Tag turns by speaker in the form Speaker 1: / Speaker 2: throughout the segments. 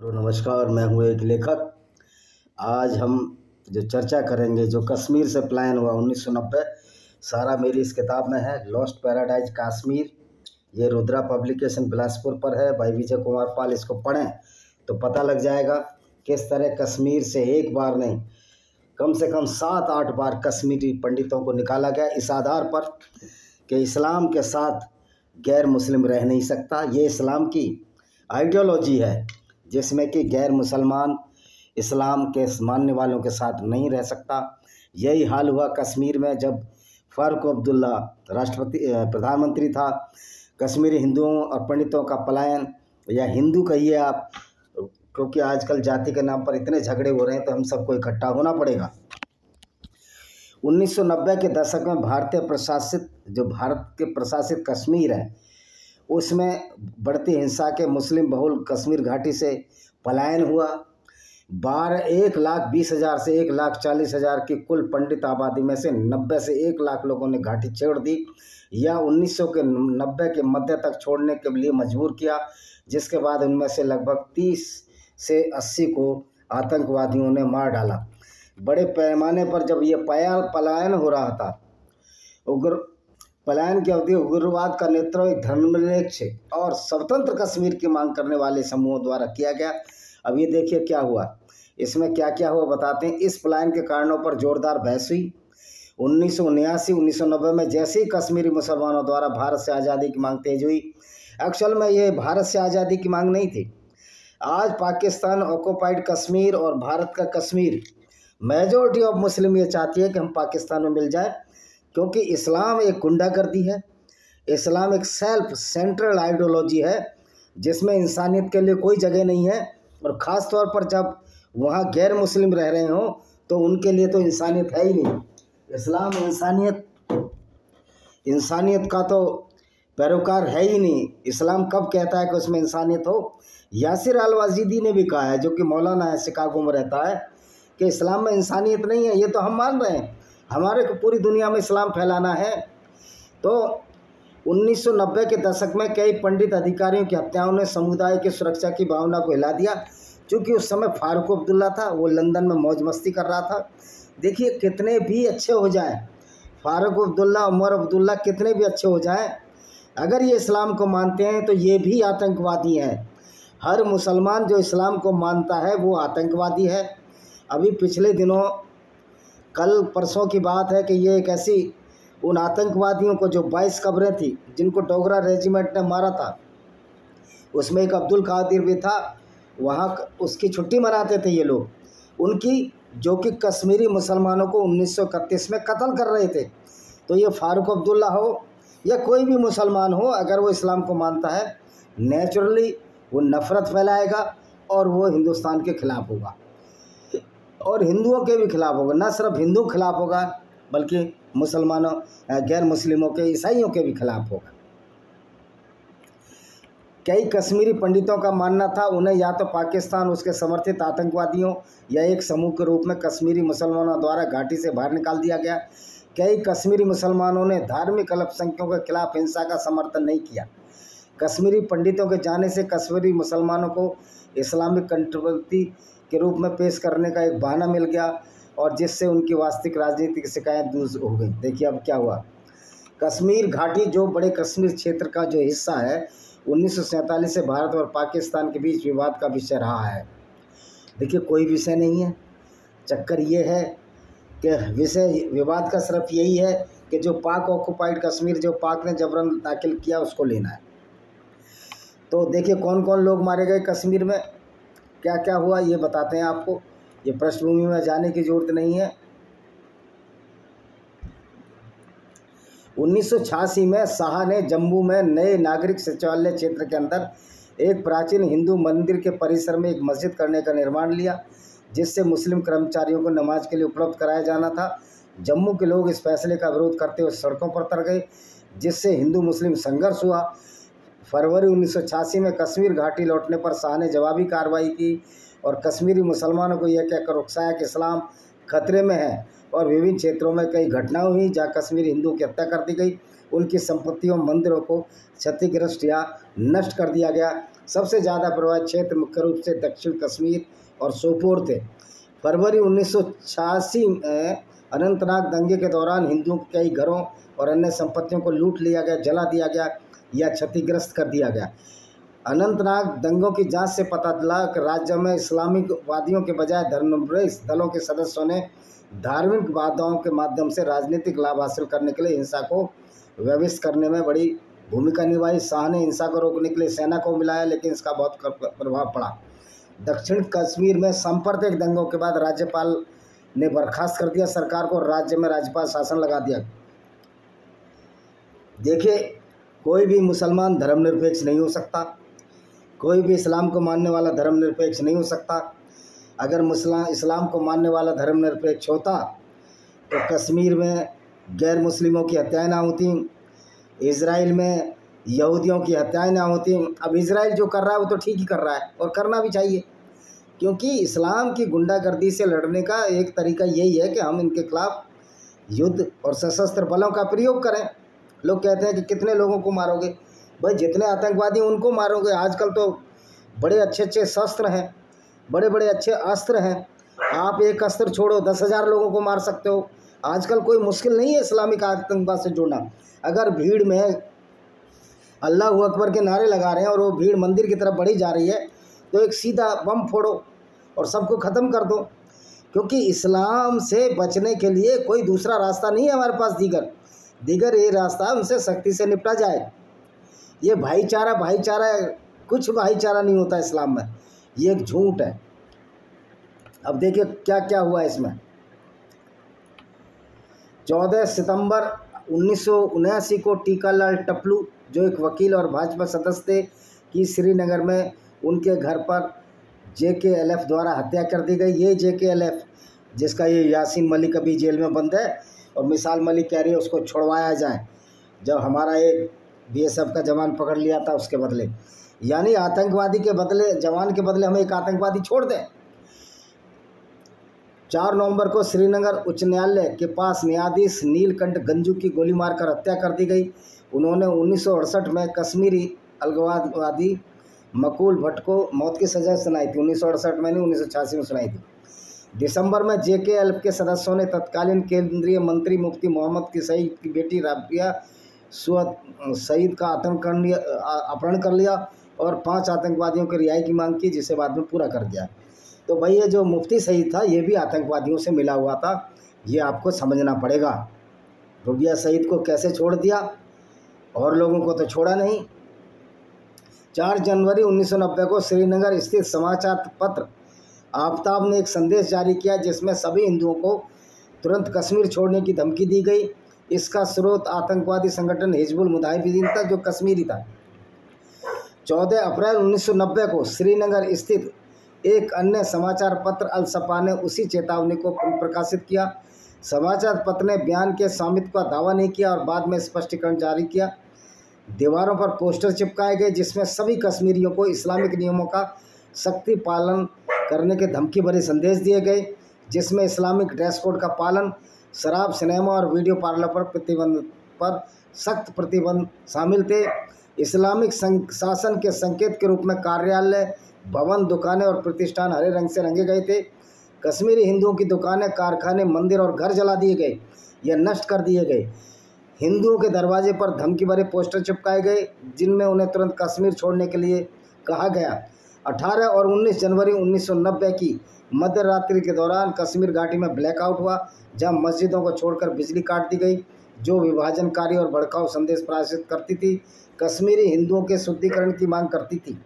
Speaker 1: तो नमस्कार, मैं हूँ एक लेखक। आज हम जो चर्चा करेंगे, जो कश्मीर से पलायन हुआ 1990, सारा मेरी इस किताब में है, लॉस्ट पैराडाइज कश्मीर। ये रुद्रा पब्लिकेशन बिलासपुर पर है, भाई विजय कुमार पाल। इसको पढ़ें तो पता लग जाएगा किस तरह कश्मीर से एक बार नहीं, कम से कम 7-8 बार कश्मीरी पंडितों को निकाला गया, इस आधार पर कि इस्लाम के साथ गैर मुस्लिम रह नहीं सकता। ये इस्लाम की आइडियोलॉजी है जिसमें कि गैर मुसलमान इस्लाम के मानने वालों के साथ नहीं रह सकता। यही हाल हुआ कश्मीर में जब फारूक अब्दुल्ला प्रधानमंत्री था। कश्मीरी हिंदुओं और पंडितों का पलायन, या हिंदू कहिए आप, क्योंकि आजकल जाति के नाम पर इतने झगड़े हो रहे हैं तो हम सबको इकट्ठा होना पड़ेगा। 1990 के दशक में भारत के प्रशासित कश्मीर है, उसमें बढ़ती हिंसा के मुस्लिम बहुल कश्मीर घाटी से पलायन हुआ। 1,20,000 से 1,40,000 की कुल पंडित आबादी में से 90 से 1 लाख लोगों ने घाटी छोड़ दी या 1990 के मध्य तक छोड़ने के लिए मजबूर किया, जिसके बाद उनमें से लगभग 30 से 80 को आतंकवादियों ने मार डाला। बड़े पैमाने पर जब ये पलायन हो रहा था, पलायन की अवधि उग्रवाद का नेतृत्व एक धर्मनिरपेक्ष और स्वतंत्र कश्मीर की मांग करने वाले समूहों द्वारा किया गया। अब ये देखिए क्या हुआ, इसमें क्या क्या हुआ बताते हैं। इस पलायन के कारणों पर जोरदार बहस हुई। 1979-1990 में जैसे ही कश्मीरी मुसलमानों द्वारा भारत से आज़ादी की मांग तेज हुई, एक्चुअल में ये भारत से आज़ादी की मांग नहीं थी। आज पाकिस्तान ऑक्युपाइड कश्मीर और भारत का कश्मीर, मेजॉरिटी ऑफ मुस्लिम ये चाहती है कि हम पाकिस्तान में मिल जाए, क्योंकि इस्लाम एक गुंडागर्दी है। इस्लाम एक सेल्फ सेंट्रल आइडियोलॉजी है जिसमें इंसानियत के लिए कोई जगह नहीं है, और ख़ास तौर पर जब वहाँ गैर मुस्लिम रह रहे हों तो उनके लिए तो इंसानियत है ही नहीं। इस्लाम इंसानियत का तो पैरोकार है ही नहीं। इस्लाम कब कहता है कि उसमें इंसानियत हो? यासिर अल-वाजिदी ने भी कहा है, जो कि मौलाना है, शिकागो में रहता है, कि इस्लाम में इंसानियत नहीं है। ये तो हम मान रहे हैं, हमारे को पूरी दुनिया में इस्लाम फैलाना है। तो 1990 के दशक में कई पंडित अधिकारियों की हत्याओं ने समुदाय की सुरक्षा की भावना को हिला दिया। क्योंकि उस समय फारूक अब्दुल्ला था, वो लंदन में मौज मस्ती कर रहा था। देखिए, कितने भी अच्छे हो जाएं, फारूक अब्दुल्ला, उमर अब्दुल्ला, कितने भी अच्छे हो जाएं, अगर ये इस्लाम को मानते हैं तो ये भी आतंकवादी हैं। हर मुसलमान जो इस्लाम को मानता है वो आतंकवादी है। अभी पिछले दिनों, कल परसों की बात है कि ये एक ऐसी उन आतंकवादियों को, जो 22 कब्रें थी जिनको डोगरा रेजिमेंट ने मारा था, उसमें एक अब्दुल कादिर भी था, वहाँ उसकी छुट्टी मनाते थे ये लोग, उनकी, जो कि कश्मीरी मुसलमानों को 1931 में कत्ल कर रहे थे। तो ये फारूक अब्दुल्ला हो या कोई भी मुसलमान हो, अगर वो इस्लाम को मानता है, नेचुरली वो नफ़रत फैलाएगा और वो हिंदुस्तान के ख़िलाफ़ होगा और हिंदुओं के भी खिलाफ होगा। न सिर्फ हिंदू खिलाफ होगा बल्कि मुसलमानों, गैर मुस्लिमों के, ईसाइयों के भी खिलाफ होगा। कई कश्मीरी पंडितों का मानना था उन्हें या तो पाकिस्तान उसके समर्थित आतंकवादियों या एक समूह के रूप में कश्मीरी मुसलमानों द्वारा घाटी से बाहर निकाल दिया गया। कई कश्मीरी मुसलमानों ने धार्मिक अल्पसंख्यकों के खिलाफ हिंसा का समर्थन नहीं किया। कश्मीरी पंडितों के जाने से कश्मीरी मुसलमानों को इस्लामिक कंट्रोवर्सी के रूप में पेश करने का एक बहाना मिल गया, और जिससे उनकी वास्तविक राजनीतिक शिकायत दूर हो गई। देखिए अब क्या हुआ। कश्मीर घाटी, जो बड़े कश्मीर क्षेत्र का जो हिस्सा है, 1947 से भारत और पाकिस्तान के बीच विवाद का विषय रहा है। देखिए, कोई विषय नहीं है, चक्कर ये है कि विषय विवाद का सिर्फ यही है कि जो पाक ऑक्युपाइड कश्मीर, जो पाक ने जबरन दाखिल किया, उसको लेना है। तो देखिए कौन कौन लोग मारे गए कश्मीर में, क्या क्या हुआ, ये बताते हैं आपको। ये पृष्ठभूमि में जाने की जरूरत नहीं है। 1986 में शाह ने जम्मू में नए नागरिक सचिवालय क्षेत्र के अंदर एक प्राचीन हिंदू मंदिर के परिसर में एक मस्जिद करने का निर्माण लिया, जिससे मुस्लिम कर्मचारियों को नमाज के लिए उपलब्ध कराया जाना था। जम्मू के लोग इस फैसले का विरोध करते हुए सड़कों पर उतर गए, जिससे हिंदू मुस्लिम संघर्ष हुआ। फरवरी 1986 में कश्मीर घाटी लौटने पर शाह ने जवाबी कार्रवाई की और कश्मीरी मुसलमानों को यह कहकर उकसाया कि इस्लाम खतरे में है, और विभिन्न क्षेत्रों में कई घटनाएं हुई जहां कश्मीरी हिंदू की हत्या कर दी गई। उनकी संपत्तियों मंदिरों को क्षतिग्रस्त या नष्ट कर दिया गया। सबसे ज़्यादा प्रभावित क्षेत्र मुख्य रूप से दक्षिण कश्मीर और सोपोर थे। फरवरी 1986 में अनंतनाग दंगे के दौरान हिंदुओं के कई घरों और अन्य संपत्तियों को लूट लिया गया, जला दिया गया या क्षतिग्रस्त कर दिया गया। अनंतनाग दंगों की जांच से पता चला कि राज्य में इस्लामिकवादियों के बजाय धर्मावलंबी दलों के सदस्यों ने धार्मिक बाधाओं के माध्यम से राजनीतिक लाभ हासिल करने के लिए हिंसा को व्यवस्थित करने में बड़ी भूमिका निभाई। शाह ने हिंसा को रोकने के लिए सेना को मिलाया, लेकिन इसका बहुत प्रभाव पड़ा। दक्षिण कश्मीर में सांप्रदायिक दंगों के बाद राज्यपाल ने बर्खास्त कर दिया सरकार को, राज्य में राज्यपाल शासन लगा दिया। देखिए, कोई भी मुसलमान धर्मनिरपेक्ष नहीं हो सकता, कोई भी इस्लाम को मानने वाला धर्मनिरपेक्ष नहीं हो सकता। अगर इस्लाम को मानने वाला धर्मनिरपेक्ष होता तो कश्मीर में गैर मुस्लिमों की हत्याएं ना होती, इजराइल में यहूदियों की हत्याएं ना होती। अब इजराइल जो कर रहा है वो तो ठीक ही कर रहा है और करना भी चाहिए, क्योंकि इस्लाम की गुंडागर्दी से लड़ने का एक तरीका यही है कि हम इनके खिलाफ युद्ध और सशस्त्र बलों का प्रयोग करें। लोग कहते हैं कि कितने लोगों को मारोगे, भाई जितने आतंकवादी उनको मारोगे। आजकल तो बड़े अच्छे अच्छे शस्त्र हैं, बड़े बड़े अच्छे अस्त्र हैं, आप एक अस्त्र छोड़ो 10,000 लोगों को मार सकते हो। आजकल कोई मुश्किल नहीं है इस्लामिक आतंकवाद से जुड़ना। अगर भीड़ में अल्लाह अकबर के नारे लगा रहे हैं और वो भीड़ मंदिर की तरफ बढ़ी जा रही है तो एक सीधा बम फोड़ो और सबको ख़त्म कर दो, क्योंकि इस्लाम से बचने के लिए कोई दूसरा रास्ता नहीं है हमारे पास। दीगर ये रास्ता उनसे सख्ती से निपटा जाए। ये भाईचारा कुछ भाईचारा नहीं होता इस्लाम में, ये एक झूठ है। अब देखिए क्या क्या हुआ इसमें। 14 सितंबर 1979 को टीकालाल टपलू, जो एक वकील और भाजपा सदस्य थे, की श्रीनगर में उनके घर पर JKLF द्वारा हत्या कर दी गई। ये JKLF जिसका ये यासीन मलिक अभी जेल में बंद है और मिसाल मलिक कह रही है उसको छुड़वाया जाए, जब हमारा एक BSF का जवान पकड़ लिया था उसके बदले। यानी आतंकवादी के बदले, जवान के बदले हमें एक आतंकवादी छोड़ दें। 4 नवंबर को श्रीनगर उच्च न्यायालय के पास न्यायाधीश नीलकंठ गंजू की गोली मारकर हत्या कर दी गई। उन्होंने 1968 में कश्मीरी अलगाववादी मकबूल भट्ट को मौत की सज़ा सुनाई थी। 1968 में नहीं, 1986 में सुनाई थी। दिसंबर में JKLF के सदस्यों ने तत्कालीन केंद्रीय मंत्री मुफ्ती मोहम्मद की सईद की बेटी राबिया सईद का अपहरण कर लिया और 5 आतंकवादियों की रिहाई की मांग की, जिसे बाद में पूरा कर दिया। तो भाई ये जो मुफ्ती सईद था ये भी आतंकवादियों से मिला हुआ था, ये आपको समझना पड़ेगा। रुबिया सईद को कैसे छोड़ दिया और लोगों को तो छोड़ा नहीं। 4 जनवरी 1990 को श्रीनगर स्थित समाचार पत्र आफ्ताब ने एक संदेश जारी किया जिसमें सभी हिंदुओं को तुरंत कश्मीर छोड़ने की धमकी दी गई। इसका स्रोत आतंकवादी संगठन हिजबुल मुजाहिदीन था, जो कश्मीरी था। 14 अप्रैल 1990 को श्रीनगर स्थित एक अन्य समाचार पत्र अल सफा ने उसी चेतावनी को प्रकाशित किया। समाचार पत्र ने बयान के स्वामित्व का दावा नहीं किया और बाद में स्पष्टीकरण जारी किया। दीवारों पर पोस्टर चिपकाए गए जिसमें सभी कश्मीरियों को इस्लामिक नियमों का सख्ती पालन करने के धमकी भरे संदेश दिए गए, जिसमें इस्लामिक ड्रेस कोड का पालन, शराब, सिनेमा और वीडियो पार्लर पर सख्त प्रतिबंध शामिल थे। इस्लामिक शासन के संकेत के रूप में कार्यालय, भवन, दुकानें और प्रतिष्ठान हरे रंग से रंगे गए थे। कश्मीरी हिंदुओं की दुकानें, कारखाने, मंदिर और घर जला दिए गए या नष्ट कर दिए गए। हिंदुओं के दरवाजे पर धमकी भरे पोस्टर चिपकाए गए जिनमें उन्हें तुरंत कश्मीर छोड़ने के लिए कहा गया। 18 और 19 जनवरी 1990 की मध्य रात्रि के दौरान कश्मीर घाटी में ब्लैकआउट हुआ, जहां मस्जिदों को छोड़कर बिजली काट दी गई, जो विभाजनकारी और भड़काऊ संदेश प्रसारित करती थी, कश्मीरी हिंदुओं के शुद्धिकरण की मांग करती थी।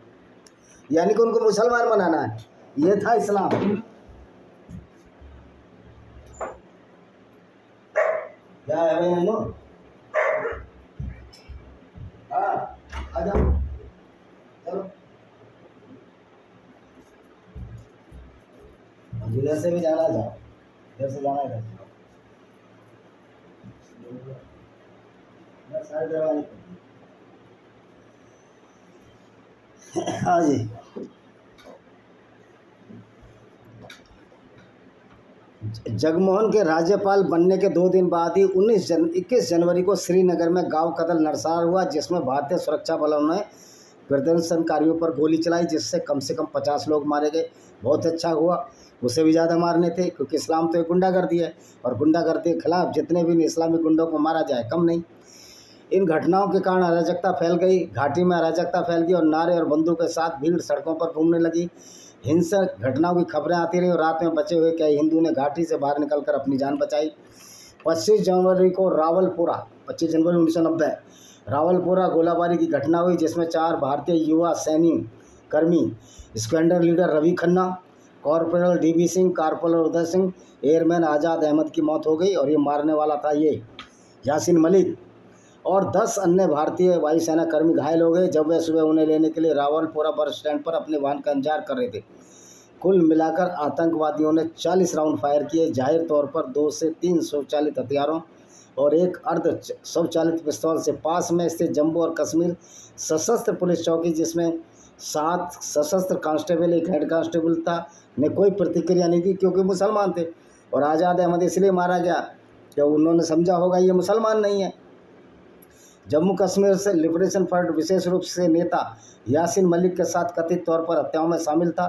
Speaker 1: यानी कि उनको मुसलमान बनाना है। ये था इस्लाम। क्या है भाई नन्नू? आ जाओ, चलो। इधर से भी जाना, जाओ, इधर से जाना है, सारे दरवाजे। हाँ जी, जगमोहन के राज्यपाल बनने के 2 दिन बाद ही 21 जनवरी को श्रीनगर में गांव कत्ल नरसंहार हुआ, जिसमें भारतीय सुरक्षा बलों ने प्रदर्शनकारियों पर गोली चलाई, जिससे कम से कम 50 लोग मारे गए। बहुत अच्छा हुआ, उसे भी ज़्यादा मारने थे, क्योंकि इस्लाम तो एक गुंडागर्दी है और गुंडागर्दी के खिलाफ जितने भी इस्लामी गुंडों को मारा जाए कम नहीं। इन घटनाओं के कारण अराजकता फैल गई, घाटी में अराजकता फैल गई और नारे और बंदूक के साथ भीड़ सड़कों पर घूमने लगी। हिंसक घटनाओं की खबरें आती रही और रात में बचे हुए कई हिंदू ने घाटी से बाहर निकलकर अपनी जान बचाई। 25 जनवरी को रावलपुरा 25 जनवरी 1990 रावलपुरा गोलाबारी की घटना हुई, जिसमें 4 भारतीय युवा सैनिक कर्मी squadron leader Ravi Khanna, corporal DB Singh, corporal Uday Singh, airman Azad Ahmed की मौत हो गई और ये मारने वाला था ये यासीन मलिक, और 10 अन्य भारतीय वायुसेना कर्मी घायल हो गए जब वे सुबह उन्हें लेने के लिए रावलपुरा बस स्टैंड पर अपने वाहन का इंतजार कर रहे थे। कुल मिलाकर आतंकवादियों ने 40 राउंड फायर किए, जाहिर तौर पर 2 से 3 स्वचालित हथियारों और एक अर्ध स्वचालित पिस्तौल से। पास में स्थित जम्मू और कश्मीर सशस्त्र पुलिस चौकी, जिसमें 7 सशस्त्र कांस्टेबल एक हेड कांस्टेबल था, ने कोई प्रतिक्रिया नहीं दी, क्योंकि मुसलमान थे। और आज़ाद अहमद इसलिए मारा गया कि उन्होंने समझा होगा ये मुसलमान नहीं है। जम्मू कश्मीर से लिबरेशन फ्रंट विशेष रूप से नेता यासीन मलिक के साथ कथित तौर पर हत्याओं में शामिल था।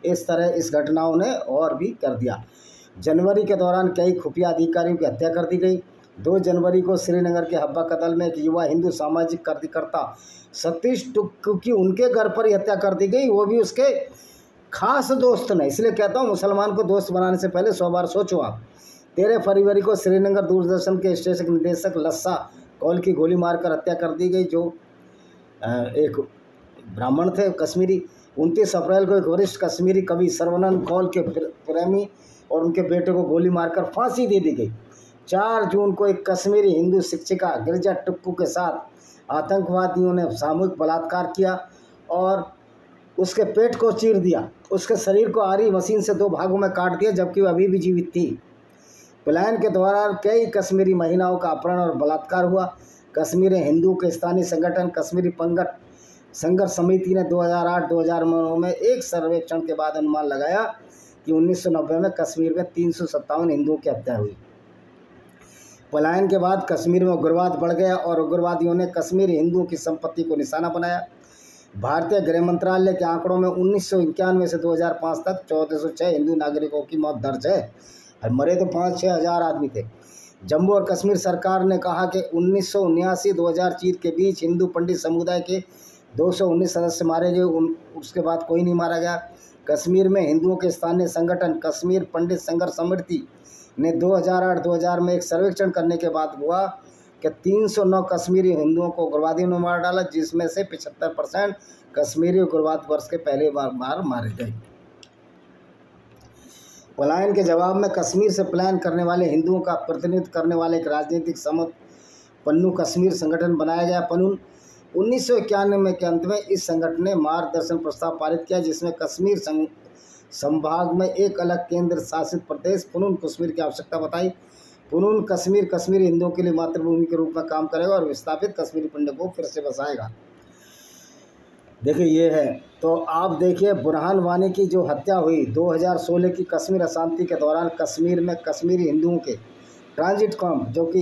Speaker 1: इस तरह इस घटनाओं ने और भी कर दिया। जनवरी के दौरान कई खुफिया अधिकारियों की हत्या कर दी गई। 2 जनवरी को श्रीनगर के हब्बा कत्ल में एक युवा हिंदू सामाजिक कार्यकर्ता सतीश टुक्कू की उनके घर पर ही हत्या कर दी गई, वो भी उसके खास दोस्त ने। इसलिए कहता हूँ मुसलमान को दोस्त बनाने से पहले 100 बार सोचो आप। 13 फरवरी को श्रीनगर दूरदर्शन के स्टेशन निदेशक लस्सा कौल की गोली मारकर हत्या कर दी गई, जो एक ब्राह्मण थे कश्मीरी। 29 अप्रैल को एक वरिष्ठ कश्मीरी कवि सर्वानंद कौल के प्रेमी और उनके बेटे को गोली मारकर फांसी दे दी गई। 4 जून को एक कश्मीरी हिंदू शिक्षिका गिरिजा टुक्कू के साथ आतंकवादियों ने सामूहिक बलात्कार किया और उसके पेट को चीर दिया। उसके शरीर को आरी मशीन से 2 भागों में काट दिया, जबकि वह अभी भी जीवित थी। पलायन के दौरान कई कश्मीरी महिलाओं का अपहरण और बलात्कार हुआ। कश्मीरी हिंदू के स्थानीय संगठन कश्मीरी पंगत संघर्ष समिति ने 2008-2009 में एक सर्वेक्षण के बाद अनुमान लगाया कि 1990 में कश्मीर में 357 हिंदुओं की हत्या हुई। पलायन के बाद कश्मीर में उग्रवाद बढ़ गया और उग्रवादियों ने कश्मीरी हिंदुओं की संपत्ति को निशाना बनाया। भारतीय गृह मंत्रालय के आंकड़ों में 1991 से 2005 तक 1406 हिंदू नागरिकों की मौत दर्ज है और मरे तो 5-6 हज़ार आदमी थे। जम्मू और कश्मीर सरकार ने कहा कि 1979-2004 के बीच हिंदू पंडित समुदाय के 219 सदस्य मारे गए, उसके बाद कोई नहीं मारा गया। कश्मीर में हिंदुओं के स्थानीय संगठन कश्मीर पंडित संघर्ष समिति ने 2008-2000 में एक सर्वेक्षण करने के बाद हुआ कि 309 कश्मीरी हिंदुओं को उग्रवादियों ने मार डाला, जिसमें से 75% कश्मीरी उग्रवाद वर्ष के पहले बार मारे गए। पलायन के जवाब में कश्मीर से पलायन करने वाले हिंदुओं का प्रतिनिधित्व करने वाले एक राजनीतिक समूह पन्नू कश्मीर संगठन बनाया गया। पन्नू 1991 के अंत में इस संगठन ने मार्गदर्शन प्रस्ताव पारित किया, जिसमें कश्मीर संभाग में एक अलग केंद्र शासित प्रदेश पुनून कश्मीर की आवश्यकता बताई। पुनून कश्मीर कश्मीरी हिंदुओं के लिए मातृभूमि के रूप में काम करेगा और विस्थापित कश्मीरी पंडित को फिर से बसाएगा। देखिए ये है, तो आप देखिए बुरहान वानी की जो हत्या हुई 2016 की कश्मीर अशांति के दौरान कश्मीर में कश्मीरी हिंदुओं के ट्रांजिट कैंप जो कि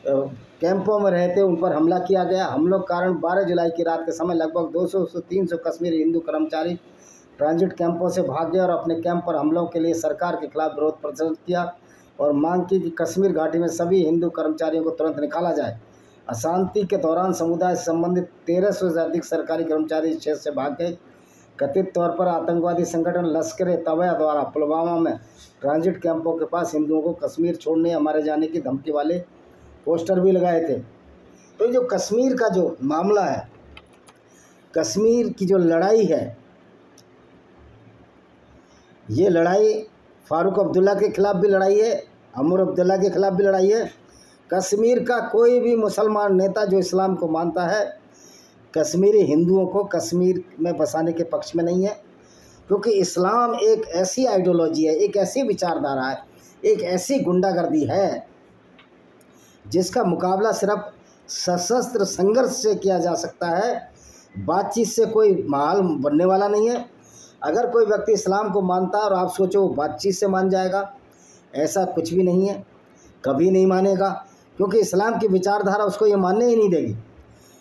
Speaker 1: कैंपों में रहते उन पर हमला किया गया। हमलों के कारण 12 जुलाई की रात के समय लगभग 200 से 300 कश्मीरी हिंदू कर्मचारी ट्रांजिट कैंपों से भाग गए और अपने कैंप पर हमलों के लिए सरकार के खिलाफ विरोध प्रदर्शन किया और मांग की कि कश्मीर घाटी में सभी हिंदू कर्मचारियों को तुरंत निकाला जाए। अशांति के दौरान समुदाय से संबंधित 1300 से अधिक सरकारी कर्मचारी इस क्षेत्र से भाग गए। कथित तौर पर आतंकवादी संगठन लश्कर-ए-तैयबा द्वारा पुलवामा में ट्रांजिट कैंपों के पास हिंदुओं को कश्मीर छोड़ने या मारे जाने की धमकी वाले पोस्टर भी लगाए थे। तो जो कश्मीर का जो मामला है, कश्मीर की जो लड़ाई है, ये लड़ाई फारूक अब्दुल्ला के खिलाफ भी लड़ाई है, अमर अब्दुल्ला के खिलाफ भी लड़ाई है। कश्मीर का कोई भी मुसलमान नेता जो इस्लाम को मानता है कश्मीरी हिंदुओं को कश्मीर में बसाने के पक्ष में नहीं है, क्योंकि इस्लाम एक ऐसी आइडियोलॉजी है, एक ऐसी विचारधारा है, एक ऐसी गुंडागर्दी है जिसका मुकाबला सिर्फ सशस्त्र संघर्ष से किया जा सकता है। बातचीत से कोई माहौल बनने वाला नहीं है। अगर कोई व्यक्ति इस्लाम को मानता है और आप सोचो वो बातचीत से मान जाएगा, ऐसा कुछ भी नहीं है, कभी नहीं मानेगा, क्योंकि इस्लाम की विचारधारा उसको ये मानने ही नहीं देगी।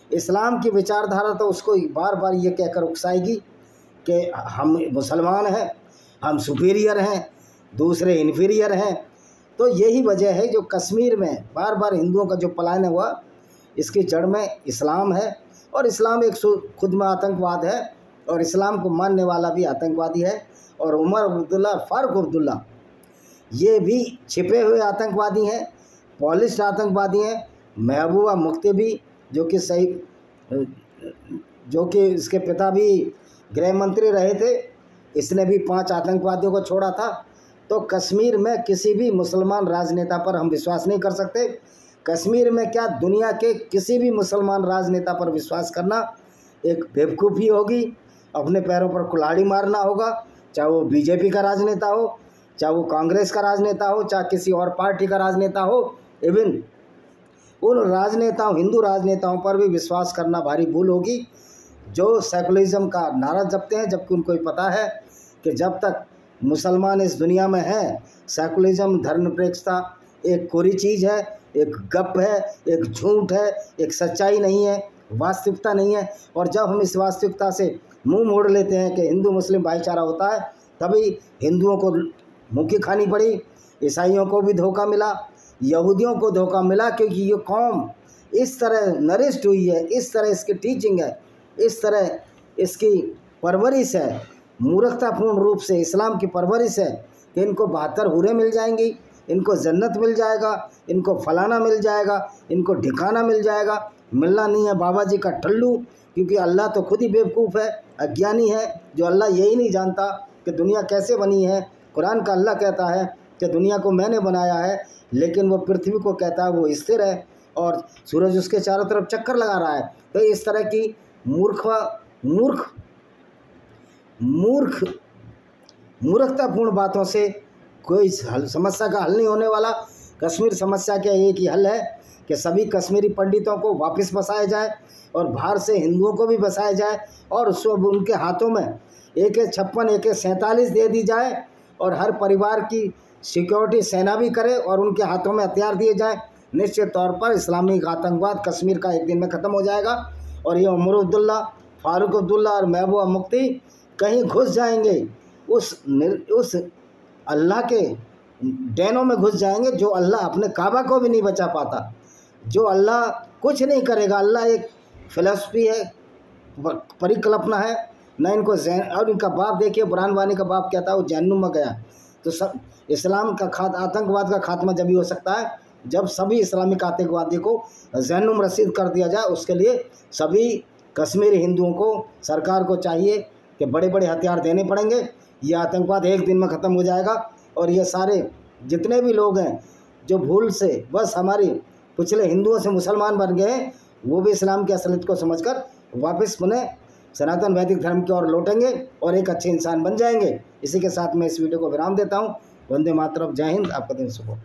Speaker 1: इस्लाम की विचारधारा तो उसको बार बार ये कहकर उकसाएगी कि हम मुसलमान हैं, हम सुपीरियर हैं, दूसरे इन्फीरियर हैं। तो यही वजह है जो कश्मीर में बार बार हिंदुओं का जो पलायन हुआ, इसकी जड़ में इस्लाम है। और इस्लाम एक खुद में आतंकवाद है, और इस्लाम को मानने वाला भी आतंकवादी है। और उमर अब्दुल्ला, फारूक अब्दुल्ला, ये भी छिपे हुए आतंकवादी हैं, पॉलिश्ड आतंकवादी हैं। महबूबा मुफ्ती भी, जो कि इसके पिता भी गृह मंत्री रहे थे, इसने भी 5 आतंकवादियों को छोड़ा था। तो कश्मीर में किसी भी मुसलमान राजनेता पर हम विश्वास नहीं कर सकते। कश्मीर में क्या, दुनिया के किसी भी मुसलमान राजनेता पर विश्वास करना एक बेवकूफ़ी होगी, अपने पैरों पर कुल्हाड़ी मारना होगा। चाहे वो बीजेपी का राजनेता हो, चाहे वो कांग्रेस का राजनेता हो, चाहे किसी और पार्टी का राजनेता हो, इवन उन राजनेताओं, हिंदू राजनेताओं पर भी विश्वास करना भारी भूल होगी, जो सेकुलरिज्म का नारा जपते हैं, जबकि उनको ही पता है कि जब तक मुसलमान इस दुनिया में हैं, सेकुलरिज्म, धर्मनिरपेक्षता एक कोरी चीज़ है, एक गप है, एक झूठ है, एक सच्चाई नहीं है, वास्तविकता नहीं है। और जब हम इस वास्तविकता से मुंह मोड़ लेते हैं कि हिंदू मुस्लिम भाईचारा होता है, तभी हिंदुओं को मुँह की खानी पड़ी, ईसाइयों को भी धोखा मिला, यहूदियों को धोखा मिला, क्योंकि ये कौम इस तरह नरिश्ड हुई है, इस तरह इसकी टीचिंग है, इस तरह इसकी परवरिश है, मूर्खतापूर्ण रूप से इस्लाम की परवरिश है कि इनको 72 हूरें मिल जाएंगी, इनको जन्नत मिल जाएगा, इनको फलाना मिल जाएगा, इनको ठिकाना मिल जाएगा। मिलना नहीं है बाबा जी का टल्लू, क्योंकि अल्लाह तो खुद ही बेवकूफ़ है, अज्ञानी है, जो अल्लाह यही नहीं जानता कि दुनिया कैसे बनी है। कुरान का अल्लाह कहता है कि दुनिया को मैंने बनाया है, लेकिन वो पृथ्वी को कहता है वो स्थिर है और सूरज उसके चारों तरफ चक्कर लगा रहा है। तो इस तरह की मूर्खतापूर्ण बातों से कोई समस्या का हल नहीं होने वाला। कश्मीर समस्या का एक ही हल है कि सभी कश्मीरी पंडितों को वापस बसाया जाए और बाहर से हिंदुओं को भी बसाया जाए, और उनके हाथों में AK-56, AK-47 दे दी जाए, और हर परिवार की सिक्योरिटी सेना भी करे और उनके हाथों में हथियार दिए जाए। निश्चित तौर पर इस्लामिक आतंकवाद कश्मीर का एक दिन में ख़त्म हो जाएगा, और ये उमर अब्दुल्ला, फारूक अब्दुल्ला और महबूबा मुफ्ती कहीं घुस जाएंगे, उस अल्लाह के डैनों में घुस जाएंगे, जो अल्लाह अपने काबा को भी नहीं बचा पाता, जो अल्लाह कुछ नहीं करेगा। अल्लाह एक फिलॉसफी है, परिकल्पना है ना इनको। और इनका बाप देखिए, बुरहान वानी का बाप कहता है वो जहन्नुम में गया। तो सब इस्लाम का आतंकवाद का खात्मा जब ही हो सकता है जब सभी इस्लामिक आतंकवादी को जहन्नुम रसीद कर दिया जाए। उसके लिए सभी कश्मीरी हिंदुओं को, सरकार को चाहिए कि बड़े बड़े हथियार देने पड़ेंगे। ये आतंकवाद एक दिन में ख़त्म हो जाएगा, और ये सारे जितने भी लोग हैं जो भूल से बस हमारी पिछले हिंदुओं से मुसलमान बन गए, वो भी इस्लाम की असलियत को समझकर वापस पुनः सनातन वैदिक धर्म की ओर लौटेंगे और एक अच्छे इंसान बन जाएंगे। इसी के साथ मैं इस वीडियो को विराम देता हूँ। वंदे मातरम, जय हिंद, आपका दिन शुभ हो।